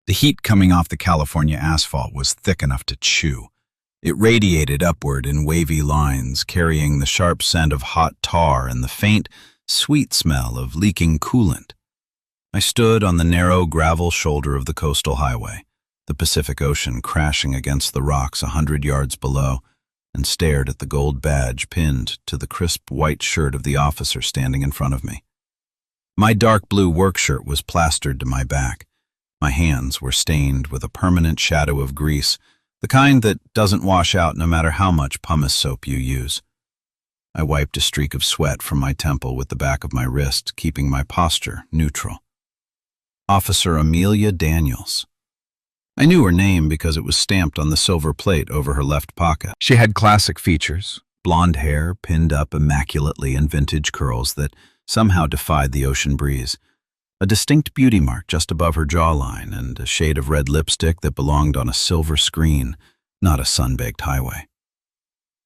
The heat coming off the California asphalt was thick enough to chew. It radiated upward in wavy lines, carrying the sharp scent of hot tar and the faint, sweet smell of leaking coolant. I stood on the narrow gravel shoulder of the coastal highway, the Pacific Ocean crashing against the rocks 100 yards below, and stared at the gold badge pinned to the crisp white shirt of the officer standing in front of me. My dark blue work shirt was plastered to my back. My hands were stained with a permanent shadow of grease, the kind that doesn't wash out no matter how much pumice soap you use. I wiped a streak of sweat from my temple with the back of my wrist, keeping my posture neutral. Officer Amelia Daniels. I knew her name because it was stamped on the silver plate over her left pocket. She had classic features, blonde hair pinned up immaculately in vintage curls that somehow defied the ocean breeze, a distinct beauty mark just above her jawline, and a shade of red lipstick that belonged on a silver screen, not a sun-baked highway.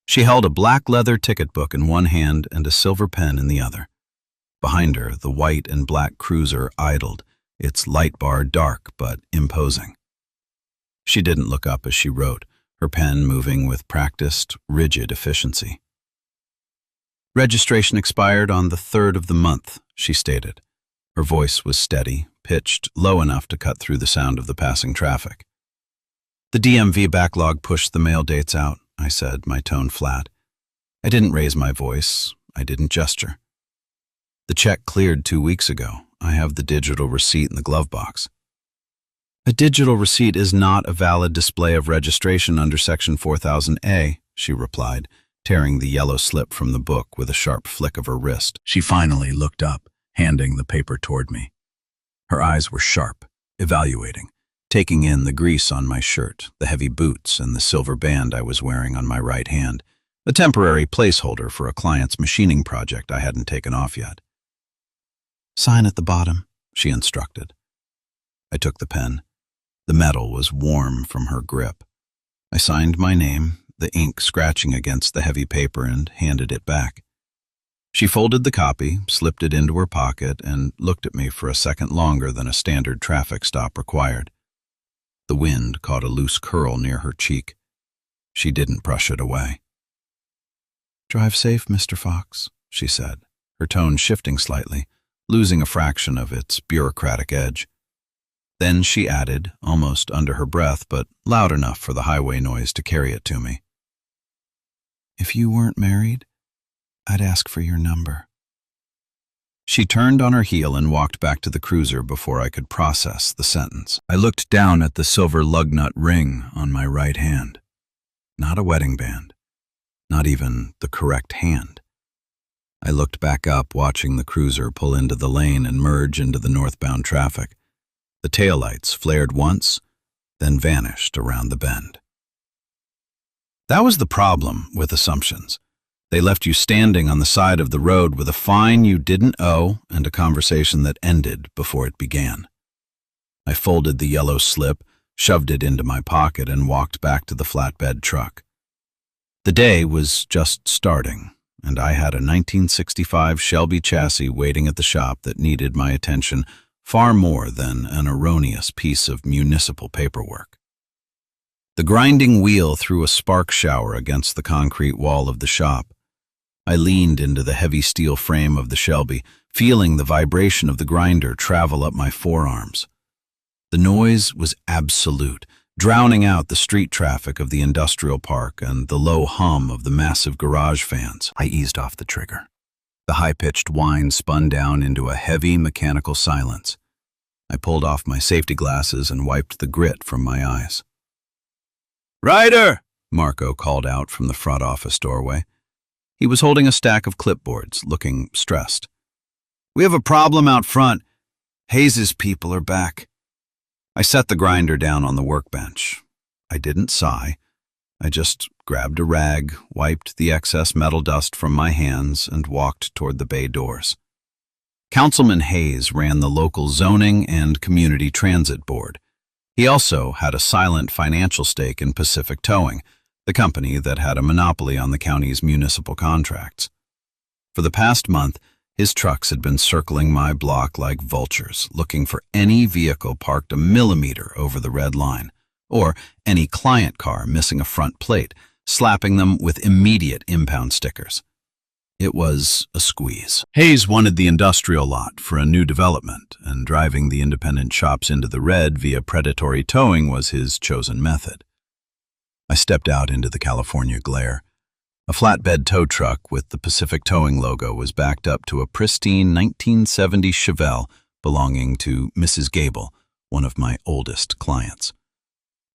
She held a black leather ticket book in one hand and a silver pen in the other. Behind her, the white and black cruiser idled, its light bar dark but imposing. She didn't look up as she wrote, her pen moving with practiced, rigid efficiency. "Registration expired on the 3rd of the month," she stated. Her voice was steady, pitched low enough to cut through the sound of the passing traffic. "The DMV backlog pushed the mail dates out," I said, my tone flat. I didn't raise my voice. I didn't gesture. "The check cleared 2 weeks ago. I have the digital receipt in the glove box." "A digital receipt is not a valid display of registration under Section 4000A, she replied, tearing the yellow slip from the book with a sharp flick of her wrist. She finally looked up, handing the paper toward me. Her eyes were sharp, evaluating, taking in the grease on my shirt, the heavy boots, and the silver band I was wearing on my right hand, a temporary placeholder for a client's machining project I hadn't taken off yet. "Sign at the bottom," she instructed. I took the pen. The metal was warm from her grip. I signed my name, the ink scratching against the heavy paper, and handed it back. She folded the copy, slipped it into her pocket, and looked at me for a second longer than a standard traffic stop required. The wind caught a loose curl near her cheek. She didn't brush it away. "Drive safe, Mr. Fox," she said, her tone shifting slightly, losing a fraction of its bureaucratic edge. Then she added, almost under her breath, but loud enough for the highway noise to carry it to me. "If you weren't married, I'd ask for your number." She turned on her heel and walked back to the cruiser before I could process the sentence. I looked down at the silver lug nut ring on my right hand. Not a wedding band. Not even the correct hand. I looked back up, watching the cruiser pull into the lane and merge into the northbound traffic. The taillights flared once, then vanished around the bend. That was the problem with assumptions. They left you standing on the side of the road with a fine you didn't owe and a conversation that ended before it began. I folded the yellow slip, shoved it into my pocket, and walked back to the flatbed truck. The day was just starting, and I had a 1965 Shelby chassis waiting at the shop that needed my attention far more than an erroneous piece of municipal paperwork. The grinding wheel threw a spark shower against the concrete wall of the shop. I leaned into the heavy steel frame of the Shelby, feeling the vibration of the grinder travel up my forearms. The noise was absolute, drowning out the street traffic of the industrial park and the low hum of the massive garage fans. I eased off the trigger. The high-pitched whine spun down into a heavy mechanical silence. I pulled off my safety glasses and wiped the grit from my eyes. "Ryder!" Marco called out from the front office doorway. He was holding a stack of clipboards, looking stressed. "We have a problem out front. Hayes's people are back." I set the grinder down on the workbench. I didn't sigh. I just grabbed a rag, wiped the excess metal dust from my hands, and walked toward the bay doors. Councilman Hayes ran the local zoning and community transit board. He also had a silent financial stake in Pacific Towing, the company that had a monopoly on the county's municipal contracts. For the past month, His trucks had been circling my block like vultures, looking for any vehicle parked a millimeter over the red line, or any client car missing a front plate, slapping them with immediate impound stickers. It was a squeeze. Hayes wanted the industrial lot for a new development, and driving the independent shops into the red via predatory towing was his chosen method. I stepped out into the California glare. A flatbed tow truck with the Pacific Towing logo was backed up to a pristine 1970 Chevelle belonging to Mrs. Gable, one of my oldest clients.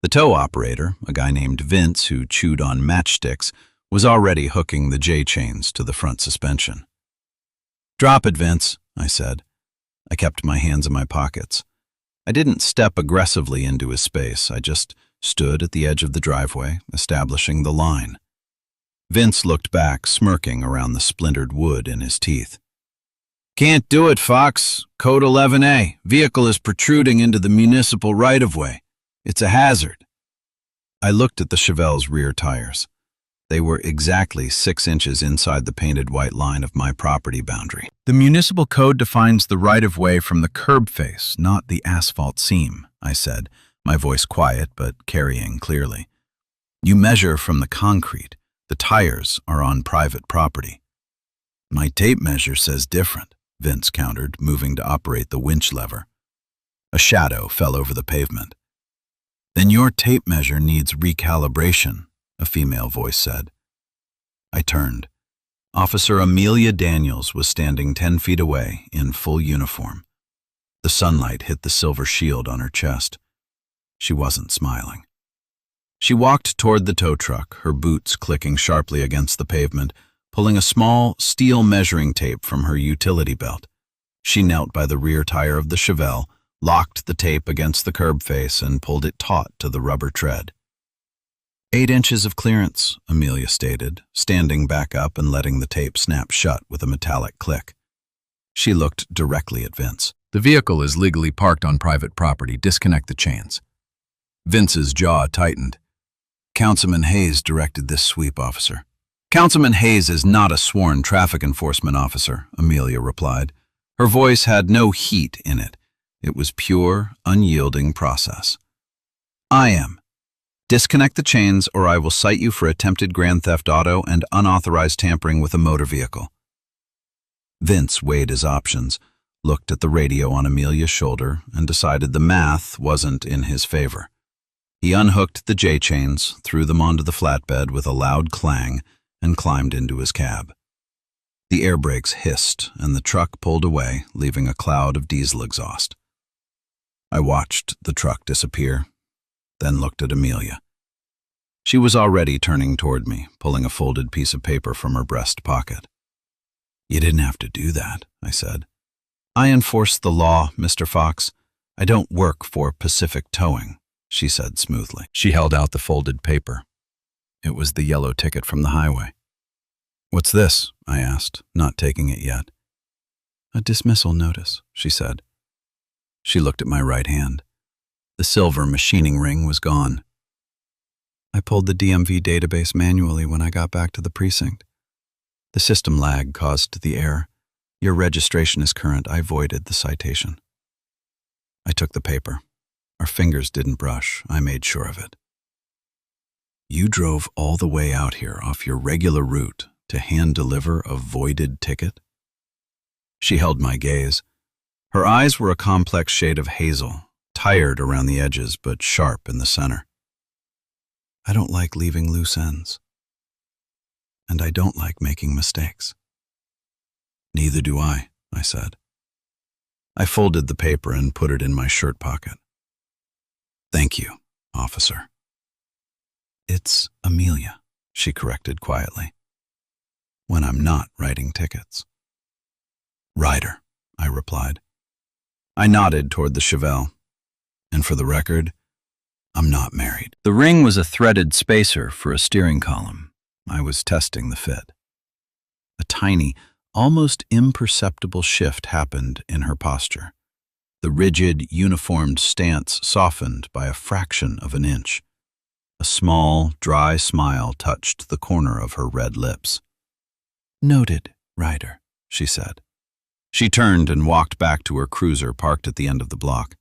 The tow operator, a guy named Vince who chewed on matchsticks, was already hooking the J-chains to the front suspension. "Drop it, Vince," I said. I kept my hands in my pockets. I didn't step aggressively into his space. I just stood at the edge of the driveway, establishing the line. Vince looked back, smirking around the splintered wood in his teeth. "Can't do it, Fox. Code 11A. Vehicle is protruding into the municipal right-of-way. It's a hazard." I looked at the Chevelle's rear tires. They were exactly 6 inches inside the painted white line of my property boundary. "The municipal code defines the right-of-way from the curb face, not the asphalt seam," I said, my voice quiet but carrying clearly. "You measure from the concrete. The tires are on private property." "My tape measure says different," Vince countered, moving to operate the winch lever. A shadow fell over the pavement. "Then your tape measure needs recalibration," a female voice said. I turned. Officer Amelia Daniels was standing 10 feet away in full uniform. The sunlight hit the silver shield on her chest. She wasn't smiling. She walked toward the tow truck, her boots clicking sharply against the pavement, pulling a small steel measuring tape from her utility belt. She knelt by the rear tire of the Chevelle, locked the tape against the curb face, and pulled it taut to the rubber tread. 8 inches of clearance, Amelia stated, standing back up and letting the tape snap shut with a metallic click. She looked directly at Vince. "The vehicle is legally parked on private property. Disconnect the chains." Vince's jaw tightened. "Councilman Hayes directed this sweep, officer." "Councilman Hayes is not a sworn traffic enforcement officer," Amelia replied. Her voice had no heat in it. It was pure, unyielding process. "I am. Disconnect the chains or I will cite you for attempted grand theft auto and unauthorized tampering with a motor vehicle." Vince weighed his options, looked at the radio on Amelia's shoulder, and decided the math wasn't in his favor. He unhooked the J-chains, threw them onto the flatbed with a loud clang, and climbed into his cab. The air brakes hissed, and the truck pulled away, leaving a cloud of diesel exhaust. I watched the truck disappear, then looked at Amelia. She was already turning toward me, pulling a folded piece of paper from her breast pocket. "You didn't have to do that," I said. "I enforce the law, Mr. Fox. I don't work for Pacific Towing," she said smoothly. She held out the folded paper. It was the yellow ticket from the highway. "What's this?" I asked, not taking it yet. "A dismissal notice," she said. She looked at my right hand. The silver machining ring was gone. "I pulled the DMV database manually when I got back to the precinct. The system lag caused the error. Your registration is current. I voided the citation." I took the paper. Our fingers didn't brush. I made sure of it. "You drove all the way out here off your regular route to hand-deliver a voided ticket?" She held my gaze. Her eyes were a complex shade of hazel, tired around the edges but sharp in the center. "I don't like leaving loose ends. And I don't like making mistakes." "Neither do I," I said. I folded the paper and put it in my shirt pocket. "Thank you, officer." "It's Amelia," she corrected quietly. "When I'm not writing tickets." "Ryder," I replied. I nodded toward the Chevelle. "And for the record, I'm not married." The ring was a threaded spacer for a steering column. I was testing the fit. A tiny, almost imperceptible shift happened in her posture. The rigid, uniformed stance softened by a fraction of an inch. A small, dry smile touched the corner of her red lips. "Noted, Ryder," she said. She turned and walked back to her cruiser parked at the end of the block.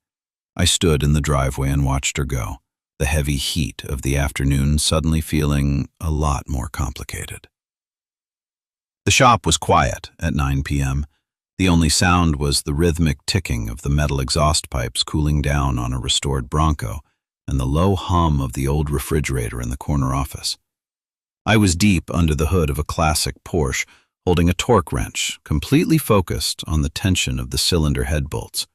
I stood in the driveway and watched her go, the heavy heat of the afternoon suddenly feeling a lot more complicated. The shop was quiet at 9 p.m. The only sound was the rhythmic ticking of the metal exhaust pipes cooling down on a restored Bronco and the low hum of the old refrigerator in the corner office. I was deep under the hood of a classic Porsche, holding a torque wrench, completely focused on the tension of the cylinder head bolts.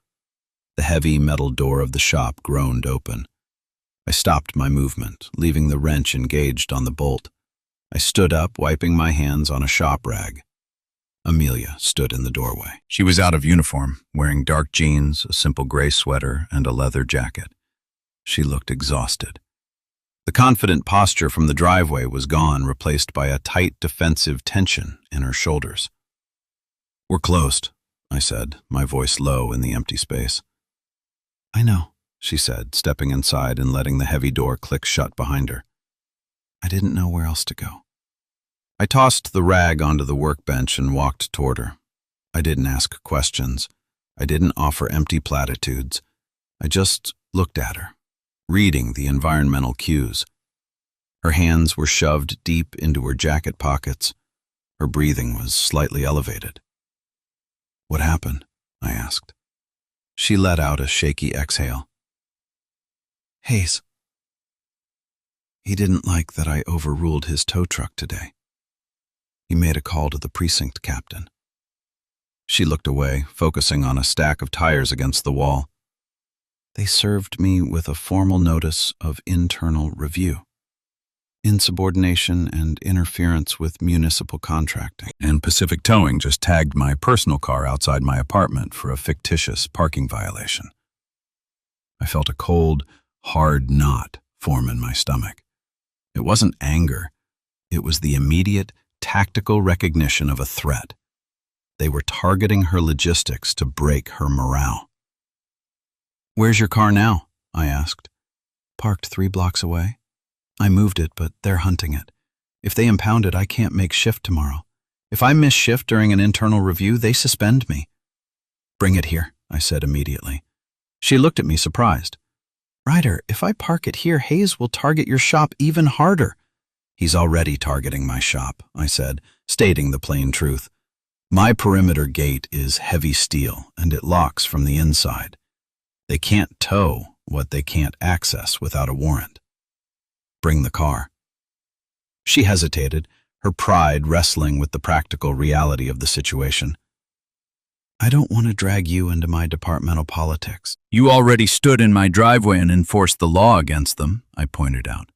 The heavy metal door of the shop groaned open. I stopped my movement, leaving the wrench engaged on the bolt. I stood up, wiping my hands on a shop rag. Amelia stood in the doorway. She was out of uniform, wearing dark jeans, a simple gray sweater, and a leather jacket. She looked exhausted. The confident posture from the driveway was gone, replaced by a tight defensive tension in her shoulders. "We're closed," I said, my voice low in the empty space. "I know," she said, stepping inside and letting the heavy door click shut behind her. I didn't know where else to go. I tossed the rag onto the workbench and walked toward her. I didn't ask questions. I didn't offer empty platitudes. I just looked at her, reading the environmental cues. Her hands were shoved deep into her jacket pockets. Her breathing was slightly elevated. "What happened?" I asked. She let out a shaky exhale. "Hayes. He didn't like that I overruled his tow truck today. He made a call to the precinct captain." She looked away, focusing on a stack of tires against the wall. "They served me with a formal notice of internal review. Insubordination and interference with municipal contracting. And Pacific Towing just tagged my personal car outside my apartment for a fictitious parking violation." I felt a cold, hard knot form in my stomach. It wasn't anger. It was the immediate, tactical recognition of a threat. They were targeting her logistics to break her morale. "Where's your car now?" I asked. "Parked 3 blocks away. I moved it, but they're hunting it. If they impound it, I can't make shift tomorrow. If I miss shift during an internal review, they suspend me." "Bring it here," I said immediately. She looked at me surprised. "Ryder, if I park it here, Hayes will target your shop even harder." "He's already targeting my shop," I said, stating the plain truth. "My perimeter gate is heavy steel, and it locks from the inside. They can't tow what they can't access without a warrant. Bring the car." She hesitated, her pride wrestling with the practical reality of the situation. "I don't want to drag you into my departmental politics." "You already stood in my driveway and enforced the law against them," I pointed out.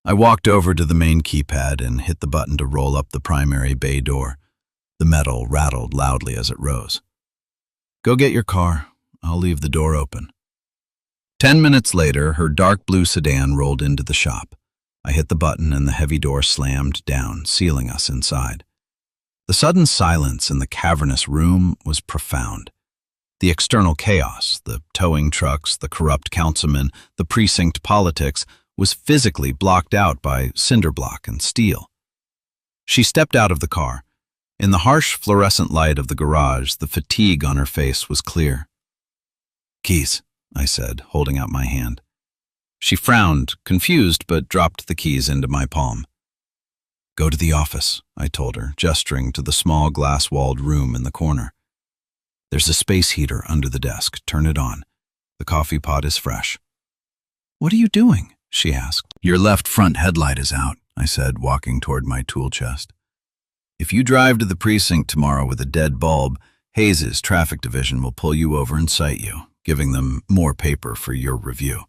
I walked over to the main keypad and hit the button to roll up the primary bay door. The metal rattled loudly as it rose. "Go get your car. I'll leave the door open." 10 minutes later, her dark blue sedan rolled into the shop. I hit the button and the heavy door slammed down, sealing us inside. The sudden silence in the cavernous room was profound. The external chaos, the towing trucks, the corrupt councilmen, the precinct politics, was physically blocked out by cinder block and steel. She stepped out of the car. In the harsh fluorescent light of the garage, the fatigue on her face was clear. "Keys," I said, holding out my hand. She frowned, confused, but dropped the keys into my palm. "Go to the office," I told her, gesturing to the small glass-walled room in the corner. "There's a space heater under the desk. Turn it on. The coffee pot is fresh." "What are you doing?" she asked. "Your left front headlight is out," I said, walking toward my tool chest. "If you drive to the precinct tomorrow with a dead bulb, Hayes' traffic division will pull you over and cite you, giving them more paper for your review."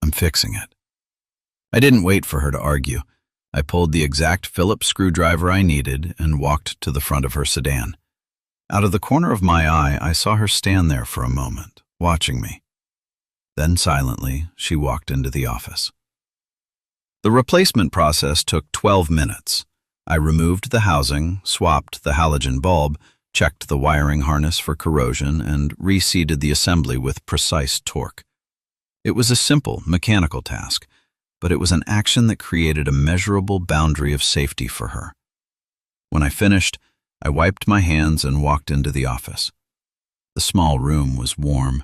"I'm fixing it." I didn't wait for her to argue. I pulled the exact Phillips screwdriver I needed and walked to the front of her sedan. Out of the corner of my eye, I saw her stand there for a moment, watching me. Then silently, she walked into the office. The replacement process took 12 minutes. I removed the housing, swapped the halogen bulb, checked the wiring harness for corrosion, and reseated the assembly with precise torque. It was a simple, mechanical task, but it was an action that created a measurable boundary of safety for her. When I finished, I wiped my hands and walked into the office. The small room was warm.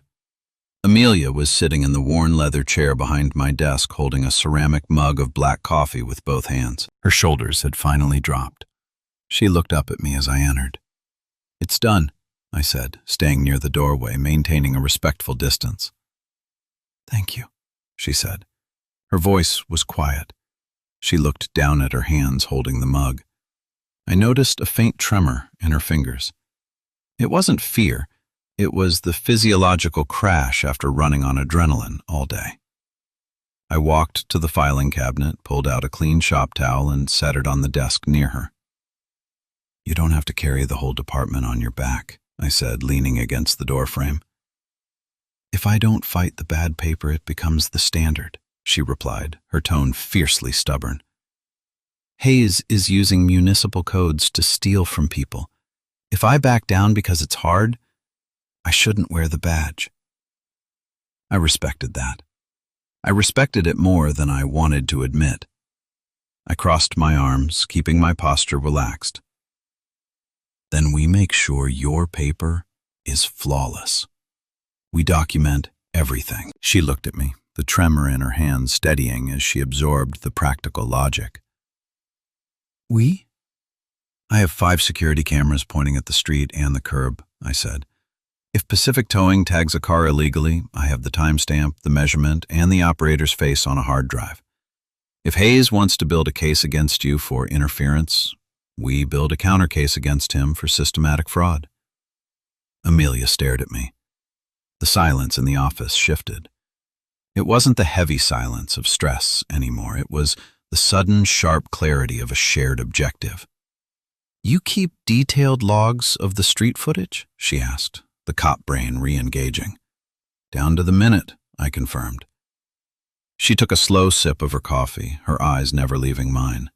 Amelia was sitting in the worn leather chair behind my desk, holding a ceramic mug of black coffee with both hands. Her shoulders had finally dropped. She looked up at me as I entered. "It's done," I said, staying near the doorway, maintaining a respectful distance. "Thank you," she said. Her voice was quiet. She looked down at her hands holding the mug. I noticed a faint tremor in her fingers. It wasn't fear. It was the physiological crash after running on adrenaline all day. I walked to the filing cabinet, pulled out a clean shop towel, and set it on the desk near her. "You don't have to carry the whole department on your back," I said, leaning against the doorframe. "If I don't fight the bad paper, it becomes the standard," she replied, her tone fiercely stubborn. "Hayes is using municipal codes to steal from people. If I back down because it's hard, I shouldn't wear the badge." I respected that. I respected it more than I wanted to admit. I crossed my arms, keeping my posture relaxed. "Then we make sure your paper is flawless. We document everything." She looked at me, the tremor in her hand steadying as she absorbed the practical logic. "We?" "I have 5 security cameras pointing at the street and the curb," I said. "If Pacific Towing tags a car illegally, I have the timestamp, the measurement, and the operator's face on a hard drive. If Hayes wants to build a case against you for interference, we build a counter case against him for systematic fraud." Amelia stared at me. The silence in the office shifted. It wasn't the heavy silence of stress anymore. It was the sudden, sharp clarity of a shared objective. "You keep detailed logs of the street footage?" she asked, the cop brain re-engaging. "Down to the minute," I confirmed. She took a slow sip of her coffee, her eyes never leaving mine.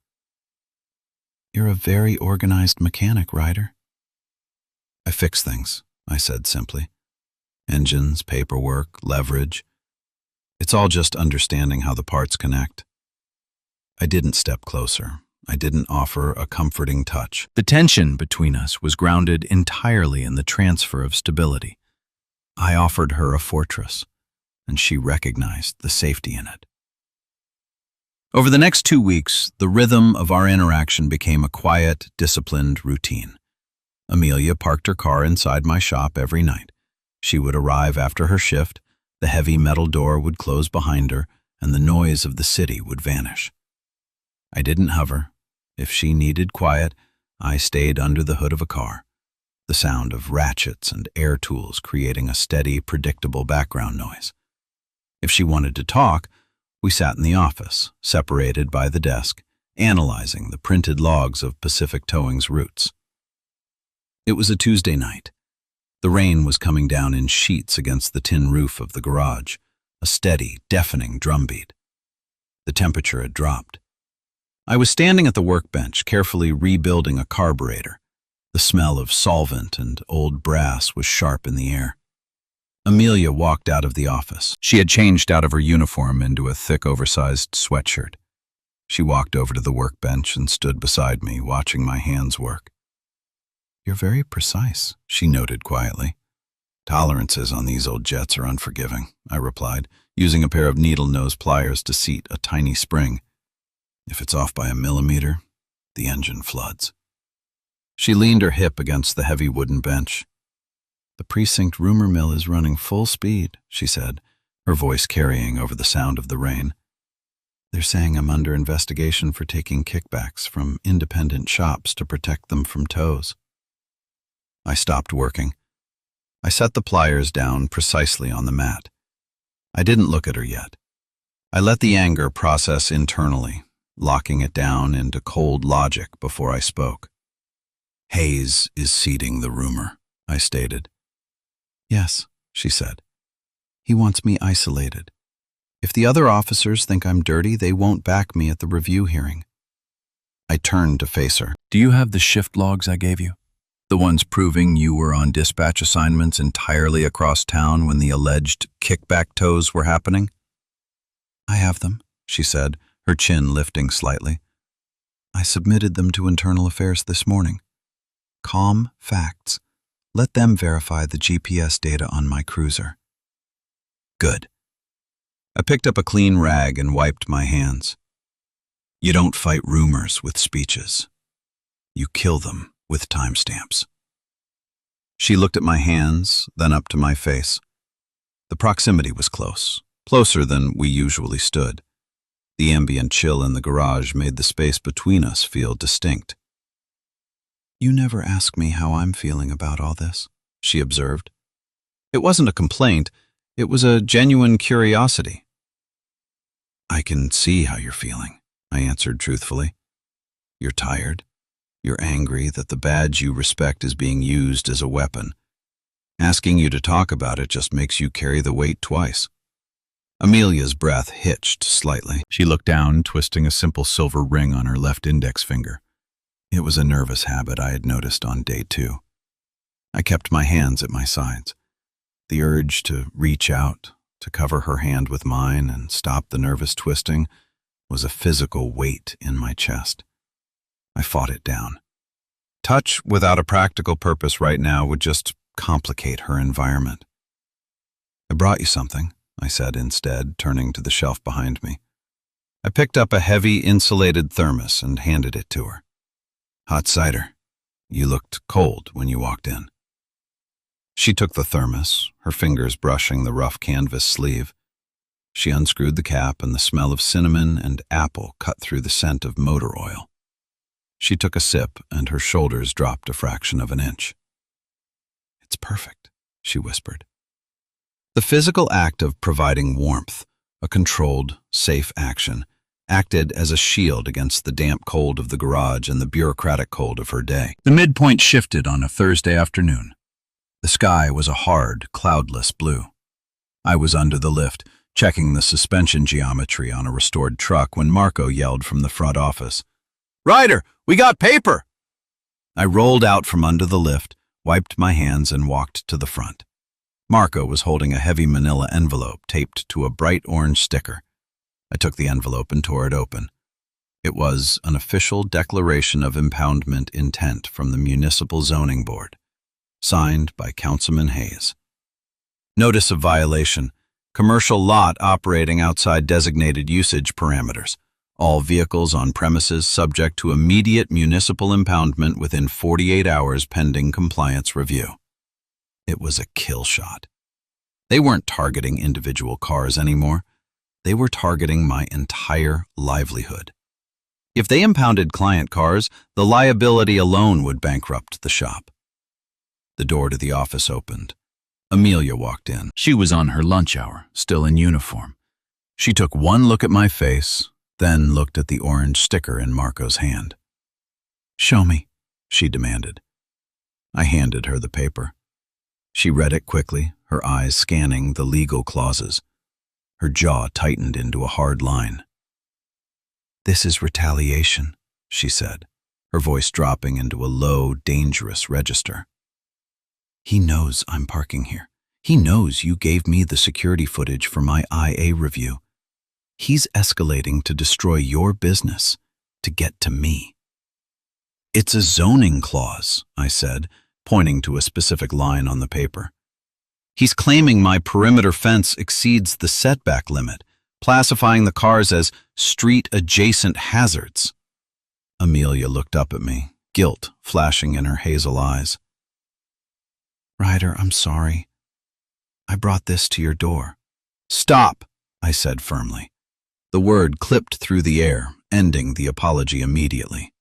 "You're a very organized mechanic, Ryder." "I fix things," I said simply. "Engines, paperwork, leverage. It's all just understanding how the parts connect." I didn't step closer. I didn't offer a comforting touch. The tension between us was grounded entirely in the transfer of stability. I offered her a fortress, and she recognized the safety in it. Over the next 2 weeks, the rhythm of our interaction became a quiet, disciplined routine. Amelia parked her car inside my shop every night. She would arrive after her shift, the heavy metal door would close behind her, and the noise of the city would vanish. I didn't hover. If she needed quiet, I stayed under the hood of a car, the sound of ratchets and air tools creating a steady, predictable background noise. If she wanted to talk, we sat in the office, separated by the desk, analyzing the printed logs of Pacific Towing's routes. It was a Tuesday night. The rain was coming down in sheets against the tin roof of the garage, a steady, deafening drumbeat. The temperature had dropped. I was standing at the workbench, carefully rebuilding a carburetor. The smell of solvent and old brass was sharp in the air. Amelia walked out of the office. She had changed out of her uniform into a thick, oversized sweatshirt. She walked over to the workbench and stood beside me, watching my hands work. "You're very precise," she noted quietly. "Tolerances on these old jets are unforgiving," I replied, using a pair of needle-nose pliers to seat a tiny spring. If it's off by a millimeter, the engine floods. She leaned her hip against the heavy wooden bench. "The precinct rumor mill is running full speed," she said, her voice carrying over the sound of the rain. "They're saying I'm under investigation for taking kickbacks from independent shops to protect them from tows." I stopped working. I set the pliers down precisely on the mat. I didn't look at her yet. I let the anger process internally, locking it down into cold logic before I spoke. "Hayes is seeding the rumor," I stated. "Yes," she said. "He wants me isolated. If the other officers think I'm dirty, they won't back me at the review hearing." I turned to face her. "Do you have the shift logs I gave you? The ones proving you were on dispatch assignments entirely across town when the alleged kickback tows were happening?" "I have them," she said, her chin lifting slightly. "I submitted them to Internal Affairs this morning. Calm facts. Let them verify the GPS data on my cruiser. Good. I picked up a clean rag and wiped my hands. You don't fight rumors with speeches. You kill them with timestamps. She looked at my hands, then up to my face. The proximity was close, closer than we usually stood. The ambient chill in the garage made the space between us feel distinct. You never ask me how I'm feeling about all this, she observed. It wasn't a complaint, it was a genuine curiosity. I can see how you're feeling, I answered truthfully. You're tired. You're angry that the badge you respect is being used as a weapon. Asking you to talk about it just makes you carry the weight twice. Amelia's breath hitched slightly. She looked down, twisting a simple silver ring on her left index finger. It was a nervous habit I had noticed on day 2. I kept my hands at my sides. The urge to reach out, to cover her hand with mine and stop the nervous twisting, was a physical weight in my chest. I fought it down. Touch without a practical purpose right now would just complicate her environment. I brought you something, I said instead, turning to the shelf behind me. I picked up a heavy insulated thermos and handed it to her. Hot cider. You looked cold when you walked in. She took the thermos, her fingers brushing the rough canvas sleeve. She unscrewed the cap and the smell of cinnamon and apple cut through the scent of motor oil. She took a sip and her shoulders dropped a fraction of an inch. It's perfect, she whispered. The physical act of providing warmth, a controlled, safe action, acted as a shield against the damp cold of the garage and the bureaucratic cold of her day. The midpoint shifted on a Thursday afternoon. The sky was a hard, cloudless blue. I was under the lift, checking the suspension geometry on a restored truck when Marco yelled from the front office, "Ryder, we got paper!" I rolled out from under the lift, wiped my hands, and walked to the front. Marco was holding a heavy manila envelope taped to a bright orange sticker. I took the envelope and tore it open. It was an official declaration of impoundment intent from the Municipal Zoning Board, signed by Councilman Hayes. Notice of violation. Commercial lot operating outside designated usage parameters. All vehicles on premises subject to immediate municipal impoundment within 48 hours pending compliance review. It was a kill shot. They weren't targeting individual cars anymore. They were targeting my entire livelihood. If they impounded client cars, the liability alone would bankrupt the shop. The door to the office opened. Amelia walked in. She was on her lunch hour, still in uniform. She took one look at my face, then looked at the orange sticker in Marco's hand. "Show me," she demanded. I handed her the paper. She read it quickly, her eyes scanning the legal clauses. Her jaw tightened into a hard line. "This is retaliation," she said, her voice dropping into a low, dangerous register. "He knows I'm parking here. He knows you gave me the security footage for my IA review. He's escalating to destroy your business, to get to me." "It's a zoning clause," I said, pointing to a specific line on the paper. "He's claiming my perimeter fence exceeds the setback limit, classifying the cars as street-adjacent hazards." Amelia looked up at me, guilt flashing in her hazel eyes. "Ryder, I'm sorry. I brought this to your door." "Stop," I said firmly. The word clipped through the air, ending the apology immediately.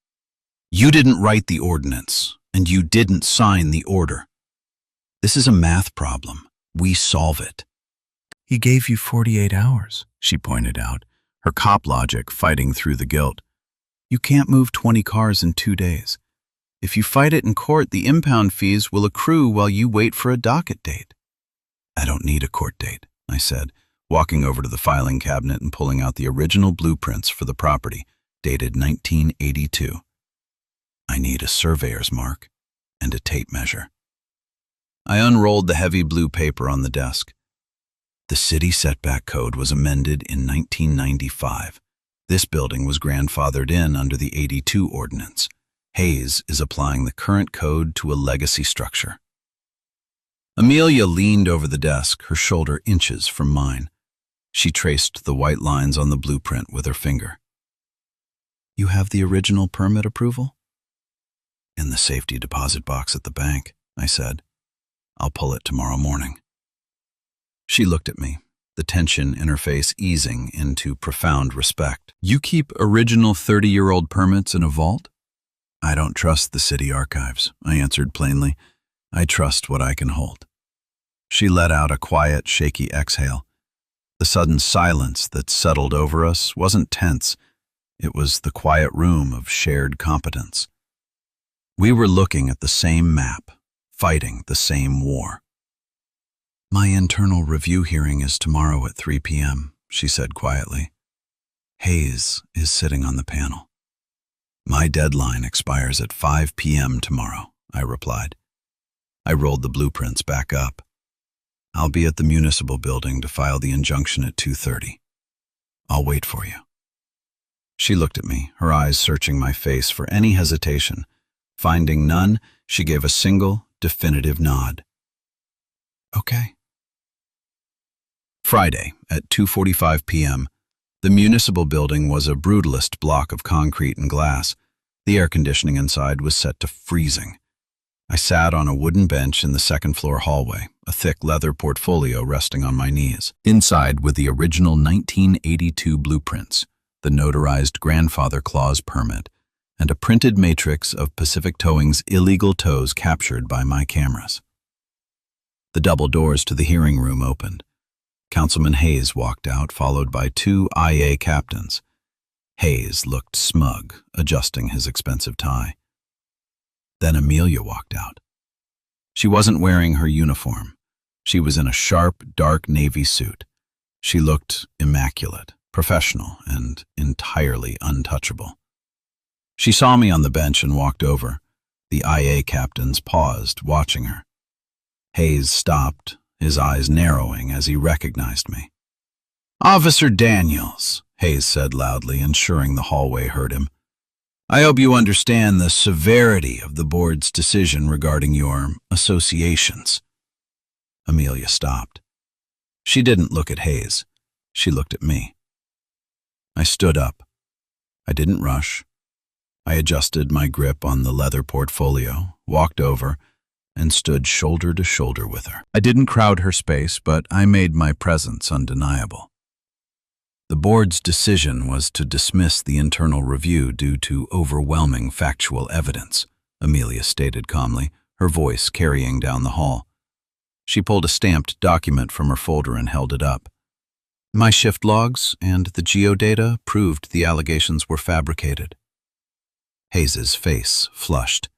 "You didn't write the ordinance, and you didn't sign the order. This is a math problem. We solve it." "He gave you 48 hours, she pointed out, her cop logic fighting through the guilt. "You can't move 20 cars in 2 days. If you fight it in court, the impound fees will accrue while you wait for a docket date." "I don't need a court date," I said, walking over to the filing cabinet and pulling out the original blueprints for the property, dated 1982. "I need a surveyor's mark and a tape measure." I unrolled the heavy blue paper on the desk. The city setback code was amended in 1995. This building was grandfathered in under the 82 ordinance. Hayes is applying the current code to a legacy structure. Amelia leaned over the desk, her shoulder inches from mine. She traced the white lines on the blueprint with her finger. You have the original permit approval? In the safety deposit box at the bank, I said. I'll pull it tomorrow morning. She looked at me, the tension in her face easing into profound respect. You keep original 30-year-old permits in a vault? I don't trust the city archives, I answered plainly. I trust what I can hold. She let out a quiet, shaky exhale. The sudden silence that settled over us wasn't tense. It was the quiet room of shared competence. We were looking at the same map, fighting the same war. My internal review hearing is tomorrow at 3 p.m., she said quietly. Hayes is sitting on the panel. My deadline expires at 5 p.m. tomorrow, I replied. I rolled the blueprints back up. I'll be at the municipal building to file the injunction at 2:30. I'll wait for you. She looked at me, her eyes searching my face for any hesitation. Finding none, she gave a single, definitive nod. Okay. Friday, at 2:45 p.m., the municipal building was a brutalist block of concrete and glass. The air conditioning inside was set to freezing. I sat on a wooden bench in the second-floor hallway, a thick leather portfolio resting on my knees. Inside were the original 1982 blueprints, the notarized grandfather clause permit, and a printed matrix of Pacific Towing's illegal tows captured by my cameras. The double doors to the hearing room opened. Councilman Hayes walked out, followed by 2 IA captains. Hayes looked smug, adjusting his expensive tie. Then Amelia walked out. She wasn't wearing her uniform. She was in a sharp, dark navy suit. She looked immaculate, professional, and entirely untouchable. She saw me on the bench and walked over. The IA captains paused, watching her. Hayes stopped, his eyes narrowing as he recognized me. Officer Daniels, Hayes said loudly, ensuring the hallway heard him. I hope you understand the severity of the board's decision regarding your associations. Amelia stopped. She didn't look at Hayes. She looked at me. I stood up. I didn't rush. I adjusted my grip on the leather portfolio, walked over, and stood shoulder to shoulder with her. I didn't crowd her space, but I made my presence undeniable. The board's decision was to dismiss the internal review due to overwhelming factual evidence, Amelia stated calmly, her voice carrying down the hall. She pulled a stamped document from her folder and held it up. My shift logs and the geodata proved the allegations were fabricated. Hayes's face flushed.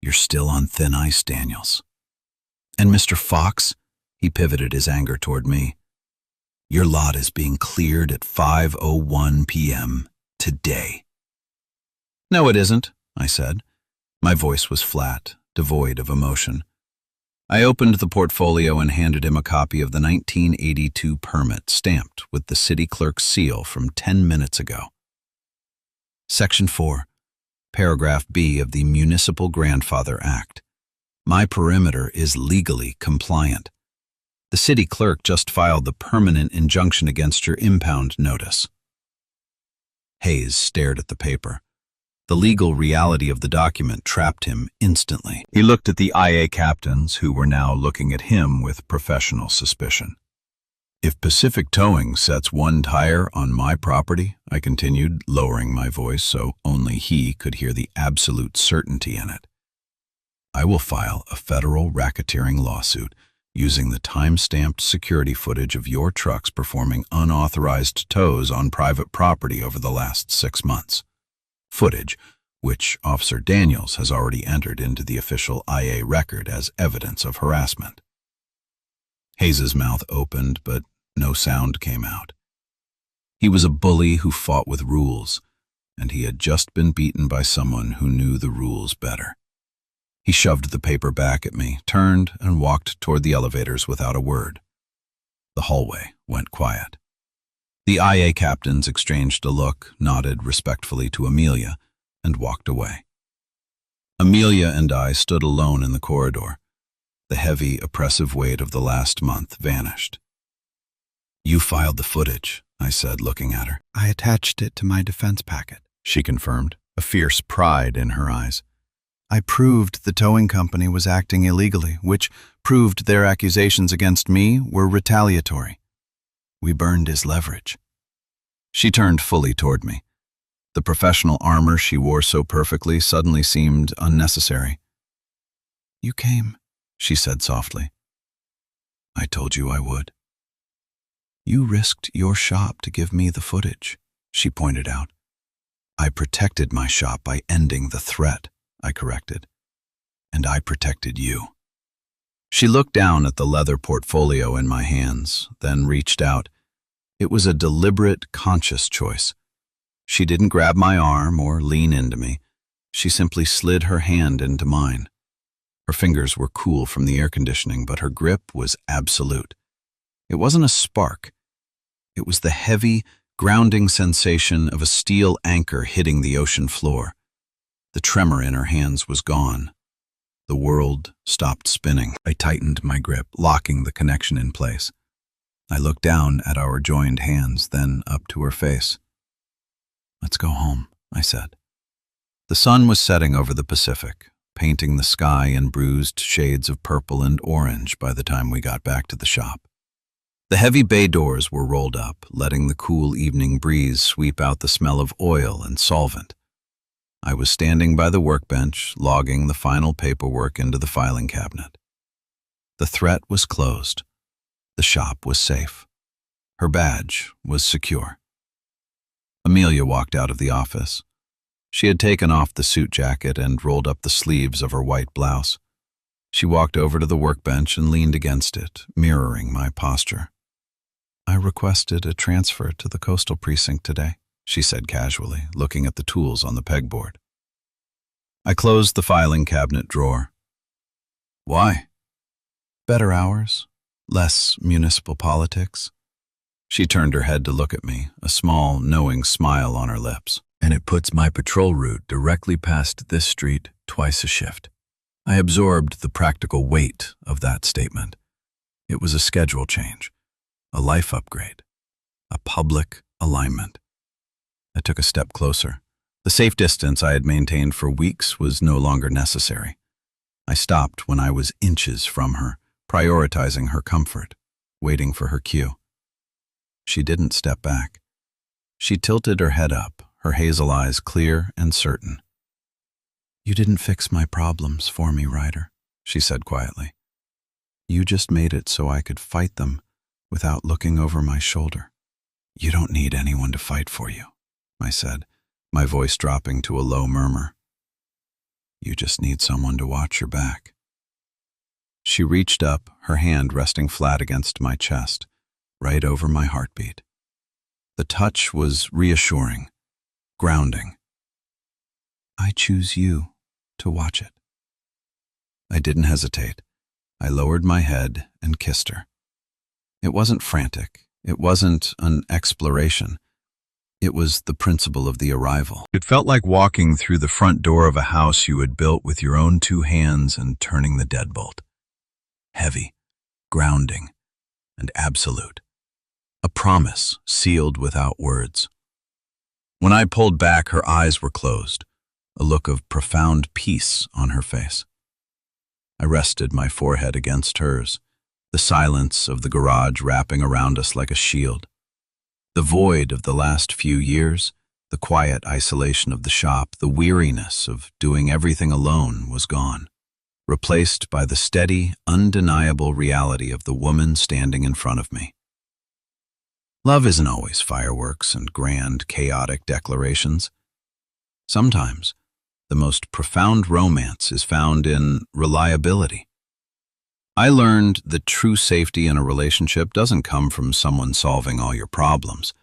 You're still on thin ice, Daniels. And Mr. Fox, he pivoted his anger toward me. Your lot is being cleared at 5:01 p.m. today. No, it isn't, I said. My voice was flat, devoid of emotion. I opened the portfolio and handed him a copy of the 1982 permit stamped with the city clerk's seal from 10 minutes ago. Section 4, Paragraph B of the Municipal Grandfather Act. My perimeter is legally compliant. The city clerk just filed the permanent injunction against your impound notice. Hayes stared at the paper. The legal reality of the document trapped him instantly. He looked at the IA captains, who were now looking at him with professional suspicion. If Pacific Towing sets one tire on my property, I continued, lowering my voice so only he could hear the absolute certainty in it, I will file a federal racketeering lawsuit using the time-stamped security footage of your trucks performing unauthorized tows on private property over the last 6 months. Footage, which Officer Daniels has already entered into the official IA record as evidence of harassment. Hayes's mouth opened, but no sound came out. He was a bully who fought with rules, and he had just been beaten by someone who knew the rules better. He shoved the paper back at me, turned, and walked toward the elevators without a word. The hallway went quiet. The IA captains exchanged a look, nodded respectfully to Amelia, and walked away. Amelia and I stood alone in the corridor. The heavy, oppressive weight of the last month vanished. "You filed the footage," I said, looking at her. "I attached it to my defense packet," she confirmed, a fierce pride in her eyes. "I proved the towing company was acting illegally, which proved their accusations against me were retaliatory. We burned his leverage." She turned fully toward me. The professional armor she wore so perfectly suddenly seemed unnecessary. "You came," she said softly. "I told you I would." "You risked your shop to give me the footage," she pointed out. "I protected my shop by ending the threat," I corrected. "And I protected you." She looked down at the leather portfolio in my hands, then reached out. It was a deliberate, conscious choice. She didn't grab my arm or lean into me. She simply slid her hand into mine. Her fingers were cool from the air conditioning, but her grip was absolute. It wasn't a spark. It was the heavy, grounding sensation of a steel anchor hitting the ocean floor. The tremor in her hands was gone. The world stopped spinning. I tightened my grip, locking the connection in place. I looked down at our joined hands, then up to her face. "Let's go home," I said. The sun was setting over the Pacific, painting the sky in bruised shades of purple and orange by the time we got back to the shop. The heavy bay doors were rolled up, letting the cool evening breeze sweep out the smell of oil and solvent. I was standing by the workbench, logging the final paperwork into the filing cabinet. The threat was closed. The shop was safe. Her badge was secure. Amelia walked out of the office. She had taken off the suit jacket and rolled up the sleeves of her white blouse. She walked over to the workbench and leaned against it, mirroring my posture. "I requested a transfer to the coastal precinct today," she said casually, looking at the tools on the pegboard. I closed the filing cabinet drawer. "Why?" "Better hours, less municipal politics." She turned her head to look at me, a small, knowing smile on her lips. "And it puts my patrol route directly past this street twice a shift." I absorbed the practical weight of that statement. It was a schedule change, a life upgrade, a public alignment. I took a step closer. The safe distance I had maintained for weeks was no longer necessary. I stopped when I was inches from her, prioritizing her comfort, waiting for her cue. She didn't step back. She tilted her head up, her hazel eyes clear and certain. "You didn't fix my problems for me, Ryder," she said quietly. "You just made it so I could fight them without looking over my shoulder." "You don't need anyone to fight for you," I said, my voice dropping to a low murmur. "You just need someone to watch your back." She reached up, her hand resting flat against my chest, right over my heartbeat. The touch was reassuring, grounding. "I choose you to watch it." I didn't hesitate. I lowered my head and kissed her. It wasn't frantic. It wasn't an exploration. It was the principle of the arrival. It felt like walking through the front door of a house you had built with your own two hands and turning the deadbolt. Heavy, grounding, and absolute. A promise sealed without words. When I pulled back, her eyes were closed, a look of profound peace on her face. I rested my forehead against hers, the silence of the garage wrapping around us like a shield. The void of the last few years, the quiet isolation of the shop, the weariness of doing everything alone was gone, replaced by the steady, undeniable reality of the woman standing in front of me. Love isn't always fireworks and grand, chaotic declarations. Sometimes, the most profound romance is found in reliability. I learned that true safety in a relationship doesn't come from someone solving all your problems,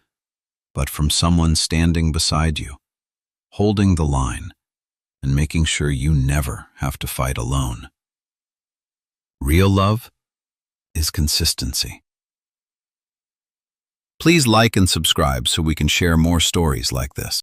but from someone standing beside you, holding the line, and making sure you never have to fight alone. Real love is consistency. Please like and subscribe so we can share more stories like this.